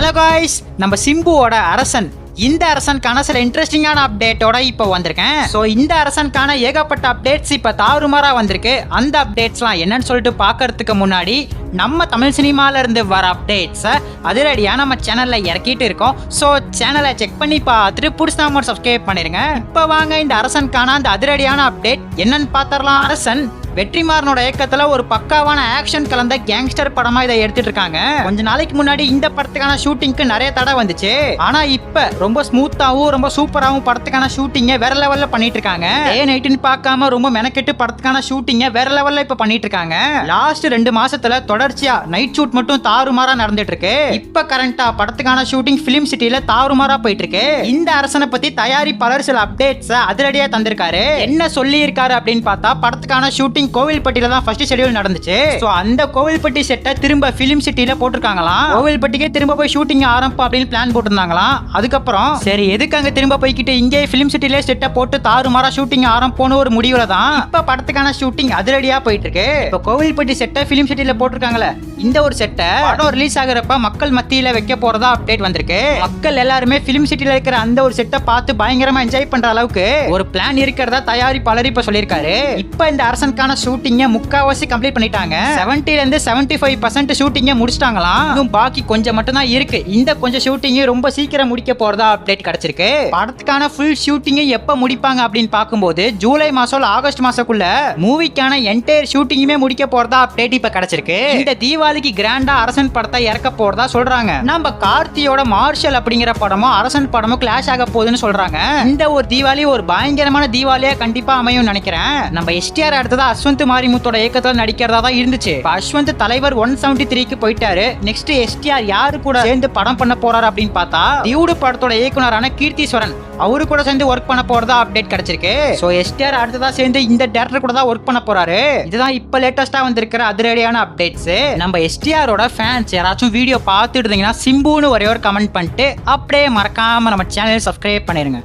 Hello guys, நம்ம சிம்புவோட அரசன் இந்த அரசனுக்கான சில இன்ட்ரெஸ்டிங்கான அப்டேட்டோட இப்போ வந்திருக்கேன். ஸோ இந்த அரசனுக்கான ஏகப்பட்ட அப்டேட்ஸ் இப்போ தாறுமாறா வந்திருக்கு. அந்த அப்டேட்ஸ்லாம் என்னன்னு சொல்லிட்டு பார்க்கறதுக்கு முன்னாடி நம்ம தமிழ் சினிமால இருந்து வர அப்டேட்ஸை அதிரடியாக நம்ம சேனல்ல இறக்கிட்டு இருக்கோம். ஸோ சேனலை செக் பண்ணி பார்த்துட்டு பிடிச்சா மட்டும் சப்ஸ்கிரைப் பண்ணிருங்க. இப்போ வாங்க இந்த அரசனுக்கான அந்த அதிரடியான அப்டேட் என்னன்னு பார்த்தரலாம். அரசன் வெற்றிமாறனோட இயக்கத்துல ஒரு பக்காவான ஆக்ஷன் கலந்த கேங்ஸ்டர் படமா இதை எடுத்துட்டு இருக்காங்க. கொஞ்ச நாளைக்கு முன்னாடி இந்த படத்துக்கான ஷூட்டிங்க்கு நிறைய தடை வந்துச்சு. ஆனா இப்ப ரொம்ப ஸ்மூத்தாவும் ரொம்ப சூப்பராவும் படத்துக்கான ஷூட்டிங்க வேற லெவல்ல பண்ணிட்டு இருக்காங்க. டே நைட்னு பார்க்காம ரொம்ப மெனக்கெட்டு படத்துக்கான ஷூட்டிங்க வேற லெவல்ல இப்ப பண்ணிட்டு இருக்காங்க. லாஸ்ட் 2 மாசத்துல தொடர்ச்சியா நைட் ஷூட் மட்டும் தாறுமாறா நடந்துட்டு இருக்கு. இப்ப கரண்டா படத்துக்கான ஷூட்டிங் பிலிம் சிட்டில தாறுமாறா போயிட்டு இருக்கு. இந்த அரசனை பத்தி தயாரிப்பாளர் சில அப்டேட்ஸ் அதிரடியா தந்திருக்காரு. என்ன சொல்லி இருக்காரு அப்படின்னு பார்த்தா, படத்துக்கான ஷூட்டிங் கோவில்பட்டியில தான் ஃபர்ஸ்ட் ஷெட்யூல் நடந்துச்சு. சோ அந்த கோவில்பட்டி செட்டை திரும்ப பிலிம் சிட்டில போட்டுருக்காங்களாம். கோவில்பட்டிக்கே திரும்ப போய் ஷூட்டிங் ஆரம்பம் அப்படின்னு பிளான் போட்டுருந்தாங்களாம். அதுக்கப்புறம் சரி எதுக்கு அங்க திரும்ப போய்கிட்டு இங்கே பிலிம் சிட்டிலே செட்டை போட்டு தாறுமாறா ஷூட்டிங் ஆரம்பம்னு ஒரு முடிவுல தான் இப்ப படத்துக்கான ஷூட்டிங் அதிரடியா போயிட்டு இருக்கு. இப்ப கோவில்பட்டி செட்டை பிலிம் சிட்டில போட்டிருக்காங்கல்ல, இந்த ஒரு செட்டை படம் ரிலீஸ் ஆகிறப்ப மக்கள் மத்தியில வைக்க போறதா அப்டேட் வந்திருக்கு. மக்கள் எல்லாருமே பிலிம் சிட்டில இருக்கிற அந்த ஒரு செட்டை பார்த்து பயங்கரமா என்ஜாய் பண்ற அளவுக்கு ஒரு பிளான் இருக்கிறதா தயாரிப்பாளர் இப்ப சொல்லியிருக்காரு. இப்ப இந்த அரசனுக்கான ஷூட்டிங்க முக்காவாசி கம்ப்ளீட் பண்ணிட்டாங்க. 70 ல இருந்து 75% ஷூட்டிங்க முடிச்சிட்டாங்களாம். இன்னும் பாக்கி கொஞ்சம் மட்டும் தான் இருக்கு. இந்த கொஞ்சம் ஷூட்டிங் ரொம்ப சீக்கிரம் முடிக்க போறதா அப்டேட் கிடைச்சிருக்கு. படத்துக்கான ஃபுல் ஷூட்டிங் எப்ப முடிப்பாங்க அப்படின்னு பார்க்கும்போது ஜூலை மாசம் ஆகஸ்ட் மாசக்குள்ள மூவிக்கான என்டையர் ஷூட்டிங்குமே முடிக்க போறதா அப்டேட் இப்ப கிடைச்சிருக்கு. இந்த தீபாவளிக்கு கிராண்டா அரசன் படத்தை இறக்க போறதா சொல்றாங்க. நம்ம கார்த்தியோட மார்ஷல் அப்படிங்கிற படமும் அரசன் படமும் கிளாஷ் ஆக போகுதுன்னு சொல்றாங்க. இந்த ஒரு தீபாவளி ஒரு பயங்கரமான தீபாவளியா கண்டிப்பா அமையும் நினைக்கிறேன். நம்ம எஸ்டிஆர் அடுத்ததா அஸ்வந்த் மாரிமுத்தோட இயக்கத்துல நடிக்கிறதா தான் இருந்துச்சு. அஸ்வந்த் தலைவர் 173க்கு போயிட்டாரு. நெக்ஸ்ட் எஸ்டிஆர் யாரு கூட சேர்ந்து படம் பண்ண போறாரு அப்படின்னு பார்த்தா, டியூடு படத்தோட இயக்குனரான கீர்த்திஸ்வரன் அவரு கூட சேர்ந்து ஒர்க் பண்ண போறதா அப்டேட் கிடைச்சிருக்கு. சோ எஸ்டிஆர் அடுத்ததா சேர்ந்து இந்த டைரக்டர் கூட தான் ஒர்க் பண்ண போறாரு. இதுதான் இப்ப லேட்டஸ்டா வந்திருக்கிற அதிரடியான அப்டேட்ஸ். நம்ம எஸ்டிஆரோட ஃபேன்ஸ் யாராச்சும் வீடியோ பார்த்துட்டு இருந்தீங்கன்னா சிம்புன்னு ஒரே ஒரு கமெண்ட் பண்ணிட்டு அப்படியே மறக்காம நம்ம சேனல் சப்ஸ்கிரைப் பண்ணிருங்க.